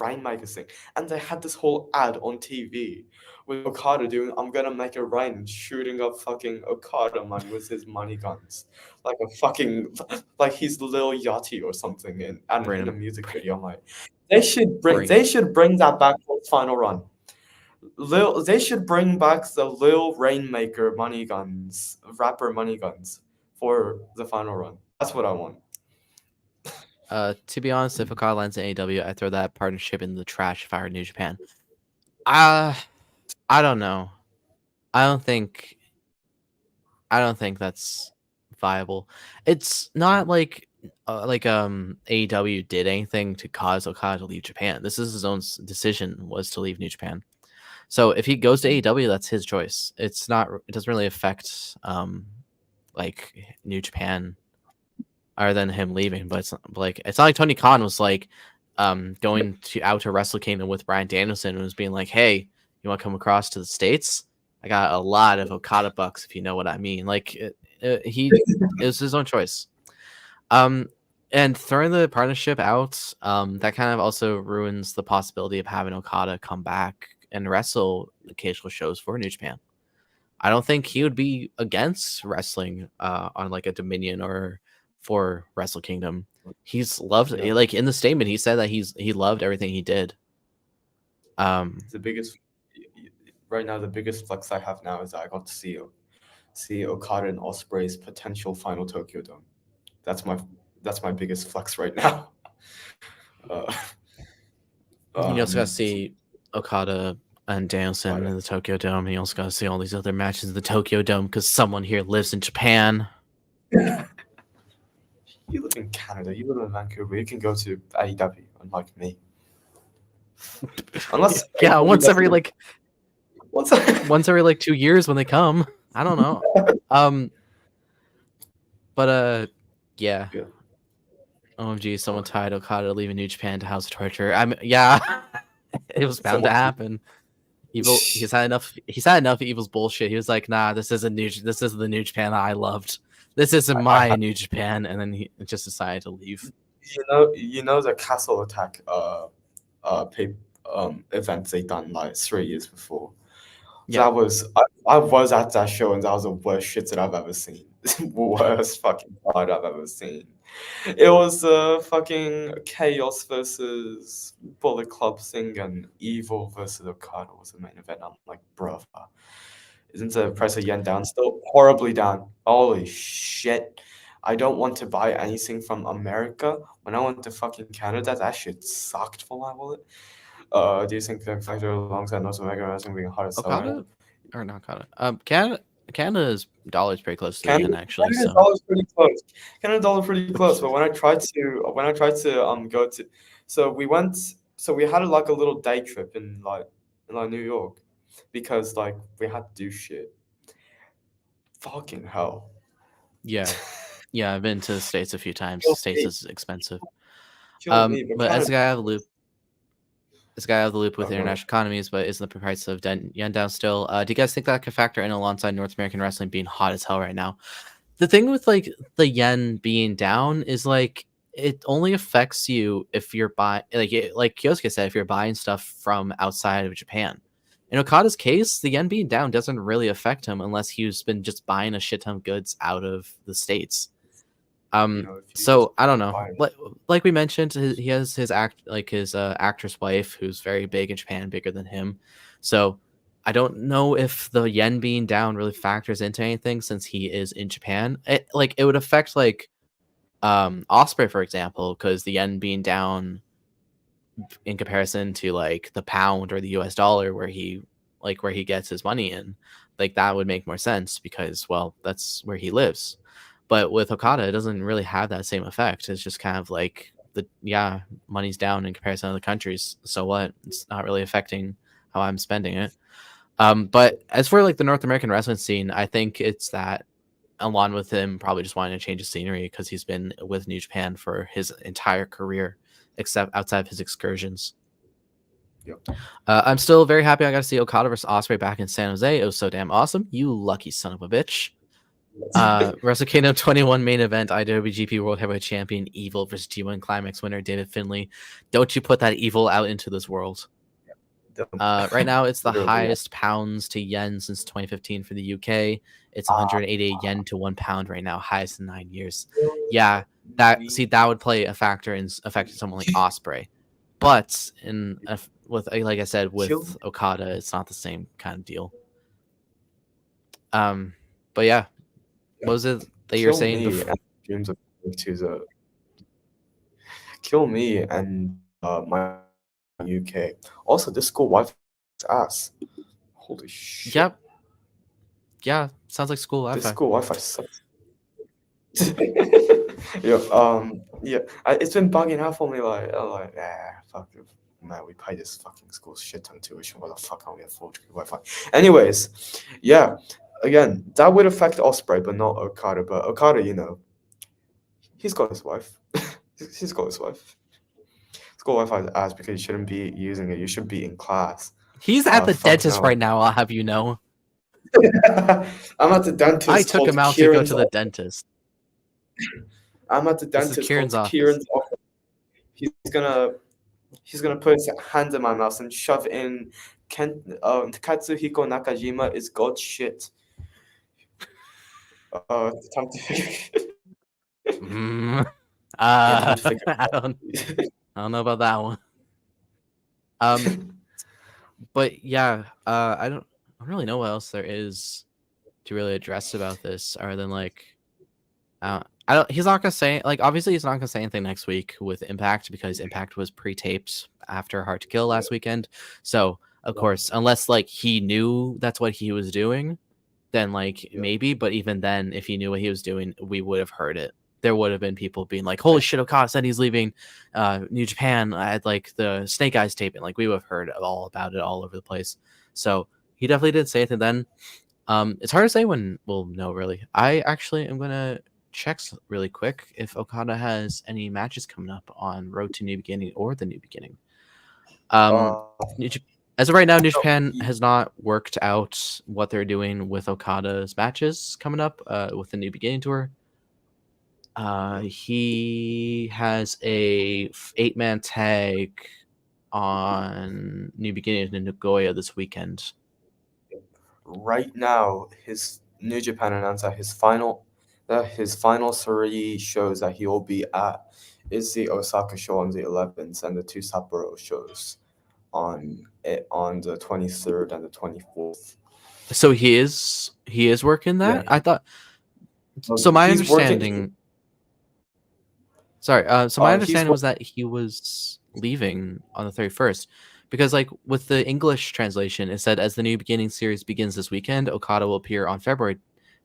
rainmaker thing, and they had this whole ad on TV with Okada doing, "I'm gonna make a rain," and shooting up fucking Okada money with his money guns, like a fucking like he's Lil Yachty or something in a music video. I'm like, they should bring that back for its final run. They should bring back the Lil Rainmaker money guns, rapper money guns for the final run. That's what I want. To be honest, if Okada lands in AEW, I throw that partnership in the trash if I were New Japan. I don't know. I don't think that's viable. It's not like AEW did anything to cause Okada to leave Japan. This is his own decision, was to leave New Japan. So if he goes to AEW, that's his choice. It doesn't really affect like New Japan other than him leaving, but it's not like Tony Khan was like going out to Wrestle Kingdom with Bryan Danielson and was being like, "Hey, you want to come across to the States? I got a lot of Okada bucks, if you know what I mean." Like it was his own choice. And throwing the partnership out, that kind of also ruins the possibility of having Okada come back and wrestle occasional shows for New Japan. I don't think he would be against wrestling on like a Dominion or for Wrestle Kingdom. He's loved like in the statement he said that he loved everything he did. The biggest flex I have now is that I got to see Okada and Ospreay's potential final Tokyo Dome. That's my biggest flex right now. Uh, You also got to um, see Okada and Danielson in the Tokyo Dome. And you also got to see all these other matches in the Tokyo Dome because someone here lives in Japan. You live in Canada. You live in Vancouver. You can go to AEW, unlike me. Unless Yeah, AEW once every what's 2 years when they come. I don't know. But yeah. Yeah. OMG, someone tied Okada leaving New Japan to House of Torture. Yeah, it was bound to happen. Evil, he's had enough of Evil's bullshit. He was like, nah, this isn't the New Japan that I loved. This isn't my New Japan, and then he just decided to leave. You know the Castle Attack pay, events they done like 3 years before. Yeah. That was I was at that show and that was the worst shit that I've ever seen. Worst fucking card I've ever seen. It was fucking Chaos versus Bullet Club thing and Evil versus Okada was the main event. I'm like, bruh, isn't the price of yen down still? Horribly down. Holy shit. I don't want to buy anything from America. When I went to fucking Canada, that shit sucked for my wallet. Do you think that factor alongside North American wrestling being hard to sell right now? Okada or not Okada? Canada's dollar is pretty close to the yen actually. Canada So dollar's pretty close. Canada dollar pretty close. But when I tried to go to, so we had like a little day trip in like New York, because like we had to do shit. Fucking hell. yeah, I've been to the States a few times. Kill The States me. is expensive. Kill me. But But as Canada, a guy out of the loop, with go ahead. international economies, but isn't the price of yen down still? Do you guys think that could factor in alongside North American wrestling being hot as hell right now? The thing with like the yen being down is like it only affects you if you're buying like Kyosuke said, if you're buying stuff from outside of Japan. In Okada's case, the yen being down doesn't really affect him unless he's been just buying a shit ton of goods out of the States. You know, if you just So I don't know. buy Like we mentioned, he has his actress wife who's very big in Japan, bigger than him. So I don't know if the yen being down really factors into anything since he is in Japan. It would affect like Osprey, for example, because the yen being down in comparison to like the pound or the US dollar where he gets his money in, like that would make more sense because well, that's where he lives. But with Okada, it doesn't really have that same effect. It's just kind of like money's down in comparison to other countries. So what? It's not really affecting how I'm spending it. But as for like the North American wrestling scene, I think it's that along with him probably just wanting to change the scenery because he's been with New Japan for his entire career, except outside of his excursions. Yep. I'm still very happy I got to see Okada versus Osprey back in San Jose. It was so damn awesome. You lucky son of a bitch. Wrestle Kingdom 21 main event, IWGP World Heavyweight Champion Evil versus G1 Climax winner David Finlay. Don't you put that evil out into this world. Right now, it's the highest pounds to yen since 2015 for the UK. It's 188 yen to £1 right now, highest in 9 years. Yeah, that would play a factor in affecting someone like Osprey, but with like I said with Okada, it's not the same kind of deal. But yeah, what was it that you were saying before? Dreams of to the kill me and my UK. Also, this school Wi-Fi is ass. Holy shit. Yep. Yeah, sounds like school Wi-Fi. This school Wi-Fi sucks. Yeah. It's been bugging out for me. Fuck it. Man, we pay this fucking school shit ton of tuition. What the fuck can we afford to get Wi-Fi? Anyways, yeah. Again, that would affect Osprey, but not Okada. But Okada, you know, he's got his wife. He's got his wife. School Wi-Fi is ass because you shouldn't be using it. You should be in class. He's at the dentist right now, I'll have you know. I'm at the dentist. I took him out to go to the dentist. I'm at the dentist. Kieran's office. He's gonna put his hand in my mouth and shove in Katsuhiko Nakajima is god shit. Time to I don't know about that one. But yeah, I don't really know what else there is to really address about this other than like I don't. He's not gonna say like obviously he's not gonna say anything next week with Impact because Impact was pre-taped after Hard to Kill Yeah, last weekend. So of yeah, course, unless like he knew that's what he was doing, then like yeah. maybe. But even then, if he knew what he was doing, we would have heard it. There would have been people being like, "Holy shit, Okada said he's leaving New Japan at like the Snake Eyes taping." Like we would have heard all about it all over the place. So he definitely did say it. Then it's hard to say when we'll know. Really, I actually am gonna check really quick if Okada has any matches coming up on Road to New Beginning or the New Beginning. Um, Uh, New Jap- as of right now, New no, Japan has not worked out what they're doing with Okada's matches coming up with the New Beginning tour. yeah. He has a 8-man tag on New Beginning in Nagoya this weekend. Right now, his New Japan announcer, his final 3 shows that he will be at is the Osaka show on the 11th and the 2 Sapporo shows on the 23rd and the 24th. So he is working Yeah, that. I thought so. My he's working. understanding. Sorry. So my He's understanding was that he was leaving on the 31st because, like, with the English translation, it said as the New Beginning series begins this weekend, Okada will appear on February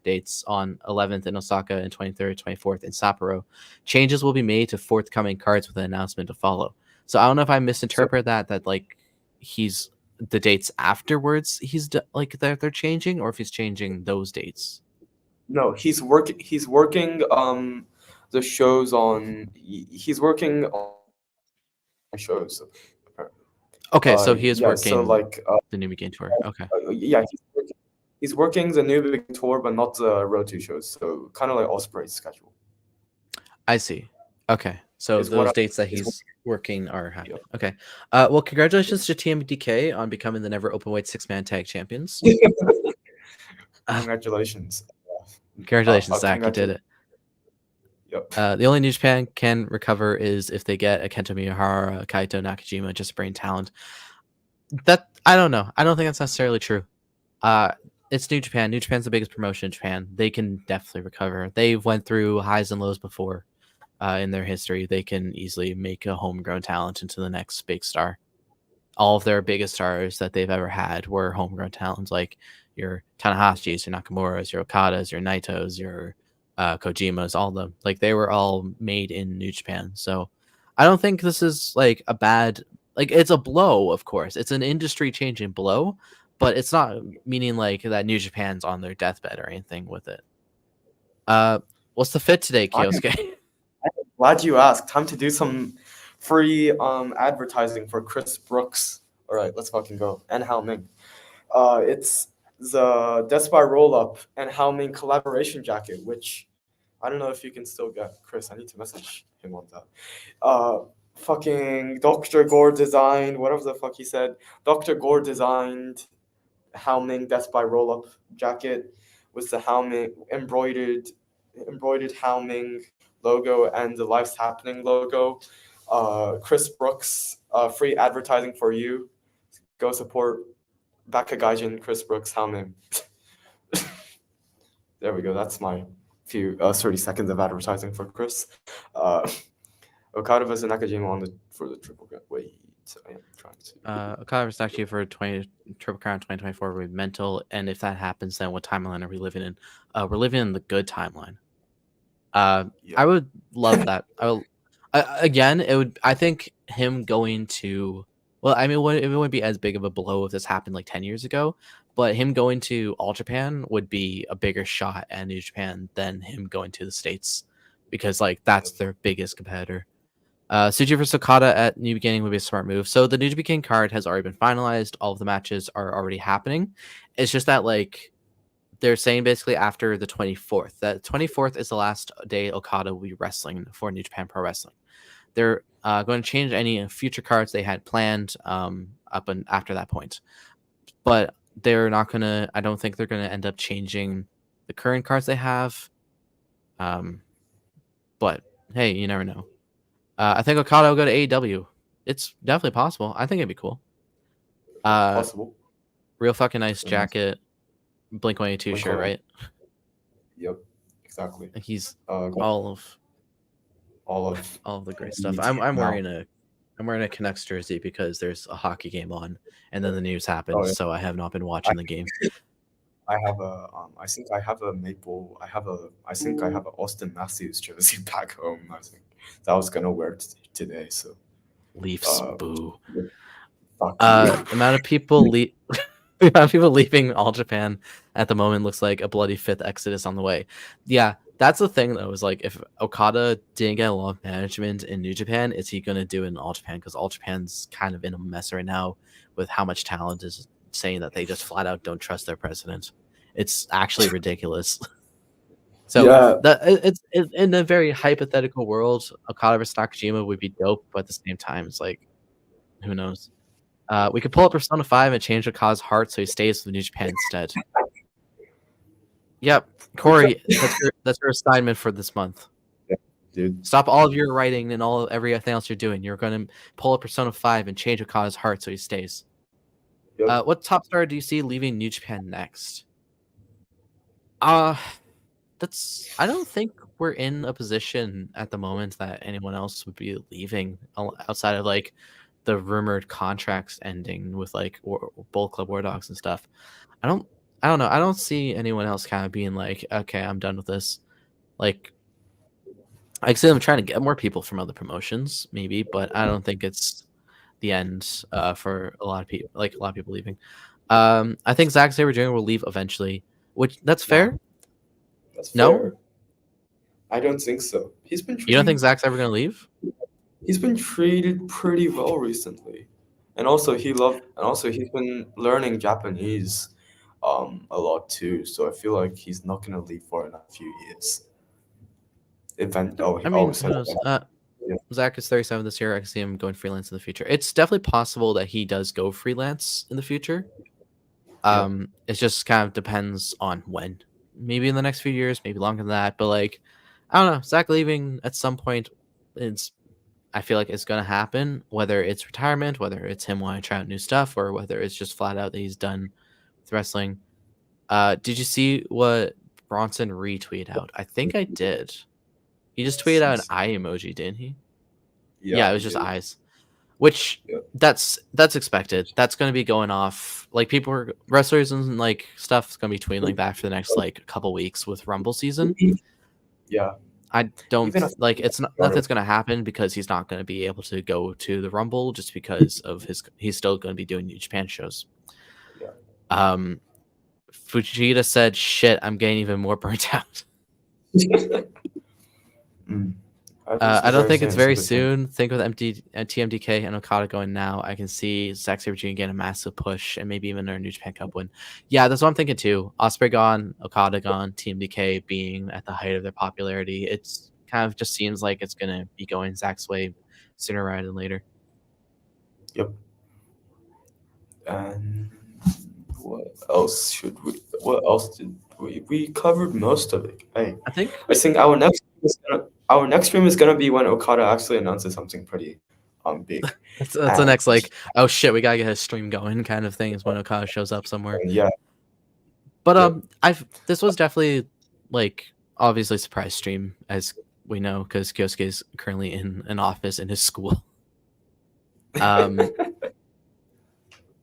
dates on 11th in Osaka and 23rd, 24th in Sapporo. Changes will be made to forthcoming cards with an announcement to follow. So I don't know if I so misinterpret that like he's the dates afterwards like they're changing, or if he's changing those dates. no, He's working the shows on. He's working on shows. Okay, so he is Yeah. So working like the New Beginning tour. Okay. yeah, he's working the New Big Tour, but not the Road 2 shows. So kind of like Osprey's schedule I see. Okay. So is what I those dates that is what, he's working are yeah. happening. Okay. Well, congratulations to TMDK on becoming the never openweight 6-man tag champions. Uh, Congratulations. congratulations, Zach. You did Congratulations. it. Yep. The only New Japan can recover is if they get a Kento Miyahara, Kaito Nakajima, just brain talent. That I don't know. I don't think that's necessarily true. It's New Japan. New Japan's the biggest promotion in Japan. They can definitely recover. They've went through highs and lows before. In their history, they can easily make a homegrown talent into the next big star. All of their biggest stars that they've ever had were homegrown talents, like your Tanahashi's, your Nakamura's, your Okada's, your Naito's, your Kojima's, all of them. Like they were all made in New Japan. So I don't think this is like a bad, like it's a blow, of course. It's an industry changing blow, but it's not meaning like that New Japan's on their deathbed or anything with it. Uh, what's the fit today, I'm Kyosuke? glad you asked. Time to do some free advertising for Chris Brooks. All right, let's fucking go. And Hao Ming. It's the Death by Roll Up and Hao Ming collaboration jacket, which I don't know if you can still get. Chris, I need to message him on that. Fucking Dr. Gore designed, whatever the fuck he said. Dr. Gore designed Hao Ming Death by Roll Up jacket with the Hao Ming embroidered Hao Ming logo and the Life's Happening logo. Chris Brooks, free advertising for you. Go support Bakagaijin, Chris Brooks, Hao Ming. There we go. That's my few 30 seconds of advertising for Chris. Uh, Okada versus Nakajima for the triple crown. Wait, I am trying to. Okada versus Nakajima for 20 Triple Crown 2024 will be mental, and if that happens, then what timeline are we living in? We're living in the good timeline. Yeah. I would love that. Again, it would. I think him going to. Well, I mean, it wouldn't be as big of a blow if this happened like 10 years ago, but him going to All Japan would be a bigger shot at New Japan than him going to the States, because like that's their biggest competitor. Suji versus Okada at New Beginning would be a smart move. So the New Beginning card has already been finalized. All of the matches are already happening. It's just that like they're saying basically after the 24th. That 24th is the last day Okada will be wrestling for New Japan Pro Wrestling. They're going to change any future cards they had planned up and after that point. But they're not going to, I don't think they're going to end up changing the current cards they have. But hey, you never know. I think Okada will go to AEW. It's definitely possible. I think it'd be cool. Possible. Real fucking nice jacket. Blink 182 shirt, right? Yep. exactly. He's Got all of all of the great stuff. media I'm now. wearing a Canucks jersey because there's a hockey game on, and then the news happens, Oh, yeah. so I have not been watching the game. I have a I think I have a Maple. I think I have an Austin Matthews jersey back home. I think that I was gonna wear today. So Leafs, uh, boo. fuck you. Amount of people the amount of people leaving All Japan at the moment looks like a bloody fifth exodus on the way. Yeah, that's the thing though. Is like if Okada didn't get a lot of management in New Japan, is he gonna do it in All Japan? Because All Japan's kind of in a mess right now with how much talent is saying that they just flat out don't trust their president. It's actually ridiculous. So Yeah, it's in a very hypothetical world, Okada versus Nakajima would be dope, but at the same time, it's like who knows. We could pull up Persona 5 and change Okada's heart so he stays with New Japan instead. Yep, Corey, that's your assignment for this month. dude. Stop all of your writing and everything else you're doing. You're going to pull up Persona 5 and change Okada's heart so he stays. Yep. What top star do you see leaving New Japan next? That's I don't think we're in a position at the moment that anyone else would be leaving outside of like the rumored contracts ending with like Bullet Club War Dogs and stuff. I don't know. I don't see anyone else kind of being like, okay, I'm done with this. Like I can see them trying to get more people from other promotions, maybe, but I don't think it's the end for a lot of people. Like a lot of people leaving. I think Zack Sabre Jr. will leave eventually, which that's fair. That's No, fair. I don't think so. you don't think Zack's ever gonna leave? He's been treated pretty well recently, and also he's been learning Japanese, a lot too. So I feel like he's not gonna leave for another few years. I mean, So who knows? yeah, Zach is 37 this year. I can see him going freelance in the future. It's definitely possible that he does go freelance in the future. yeah, It just kind of depends on when. Maybe in the next few years, maybe longer than that. But like, I don't know. Zach leaving at some point, I feel like it's gonna happen. Whether it's retirement, whether it's him wanting to try out new stuff, or whether it's just flat out that he's done with wrestling. Did you see what Bronson retweeted out? I think I did. He just tweeted out an eye emoji, didn't he? Yeah, it he was just did. eyes. Which Yeah. that's expected. That's gonna be going off. Like wrestlers and like stuff's gonna be tweeting like that for the next like couple weeks with Rumble season. Yeah, I don't even a like it's not nothing's gonna happen because he's not gonna be able to go to the Rumble just because of he's still gonna be doing New Japan shows. Yeah. Fujita said, "Shit, I'm getting even more burnt out." Mm. I don't think it's very soon. Think with TMDK and Okada going now, I can see Zack Sabre Jr. getting a massive push and maybe even a New Japan Cup win. Yeah, that's what I'm thinking too. Ospreay gone, Okada gone, TMDK being at the height of their popularity. It's kind of just seems like it's gonna be going Zack's way sooner rather than later. Yep. And what else did we covered most of it. Hey, I think I think our next stream is gonna be when Okada actually announces something pretty big. that's the next like, oh shit, we gotta get a stream going kind of thing is when Okada shows up somewhere. Yeah. But this was definitely like obviously surprise stream as we know because Kyosuke is currently in an office in his school.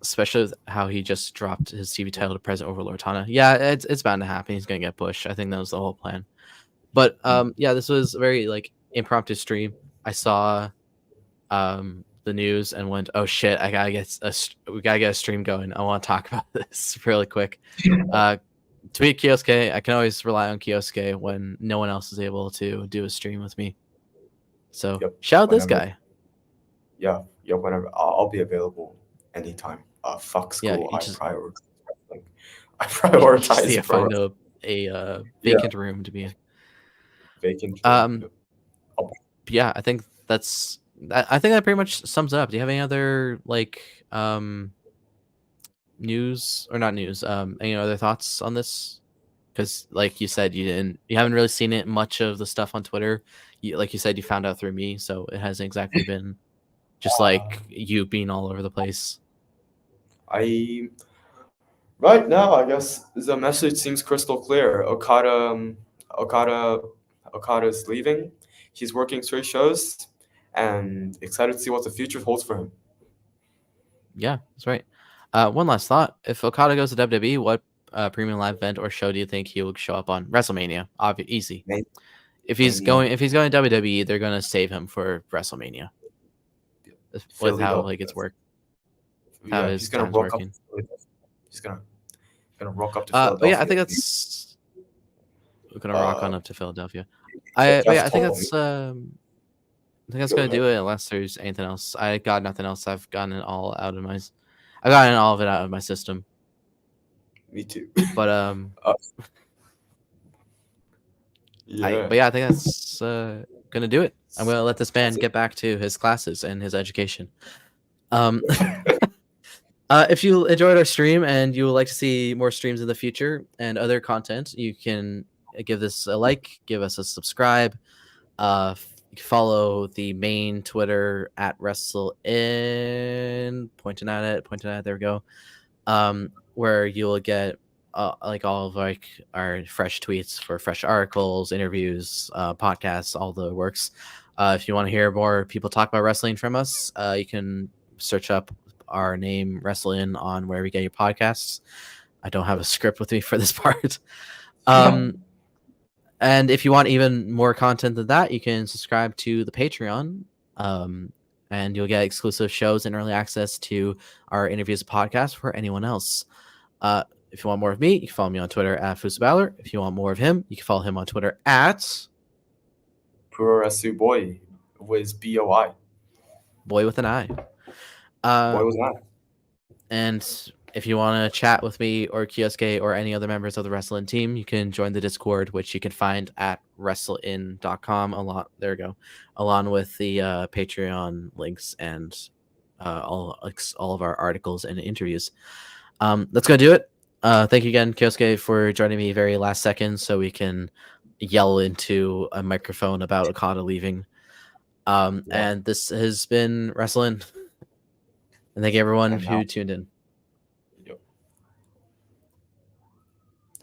Especially with how he just dropped his TV title to President Overlord Tana. Yeah, it's bound to happen. He's gonna get pushed. I think that was the whole plan. But yeah, this was a very like impromptu stream. I saw the news and went, oh shit, we gotta get a stream going. I want to talk about this really quick. Tweet Kyosuke. I can always rely on Kyosuke when no one else is able to do a stream with me. So shout out this guy. Yeah, whenever I'll be available anytime. Fuck school. Yeah, I prioritize. Yeah, find a vacant room to be in. Vacant. Yeah, I think I think that pretty much sums it up. Do you have any other like news or not news? Any other thoughts on this? Because like you said, you haven't really seen it much of the stuff on Twitter. Like you said, you found out through me, so it hasn't exactly been just like you being all over the place. Right now, I guess the message seems crystal clear. Okada Okada's leaving. He's working straight shows, and excited to see what the future holds for him. Yeah, that's right. One last thought: if Okada goes to WWE, what premium live event or show do you think he will show up on? WrestleMania, easy. Mania. If he's going to WWE, they're gonna save him for WrestleMania. With how it's worked, how his time's working. He's gonna rock up to But Philadelphia. yeah, I think that's we're gonna rock on up to Philadelphia. I think that's gonna do it unless there's anything else. I got nothing else. I've gotten it all out of my. I gotten all of it out of my system. Me too. But yeah. But yeah, I think that's gonna do it. I'm gonna let this man get back to his classes and his education. If you enjoyed our stream and you would like to see more streams in the future and other content, you can give this a like, give us a subscribe, follow the main Twitter at Wrestle in pointing at it. There we go. Where you will get all of our fresh tweets for fresh articles, interviews, podcasts, all the works. If you want to hear more people talk about wrestling from us, you can search up our name Wrestle In on wherever you get your podcasts. I don't have a script with me for this part. And if you want even more content than that, you can subscribe to the Patreon. And you'll get exclusive shows and early access to our interviews podcast for anyone else. If you want more of me, you can follow me on Twitter at Fusa Balor. If you want more of him, you can follow him on Twitter at Puroresu Boy with BOI. Boy with an I. Boy with an I. And if you want to chat with me or Kyosuke or any other members of the Wrestling team, you can join the Discord, which you can find at wrestlein.com. There we go. Along with the Patreon links and all of our articles and interviews. That's going to do it. Thank you again, Kyosuke, for joining me very last second so we can yell into a microphone about Okada leaving. And this has been Wrestling. And thank you everyone who tuned in.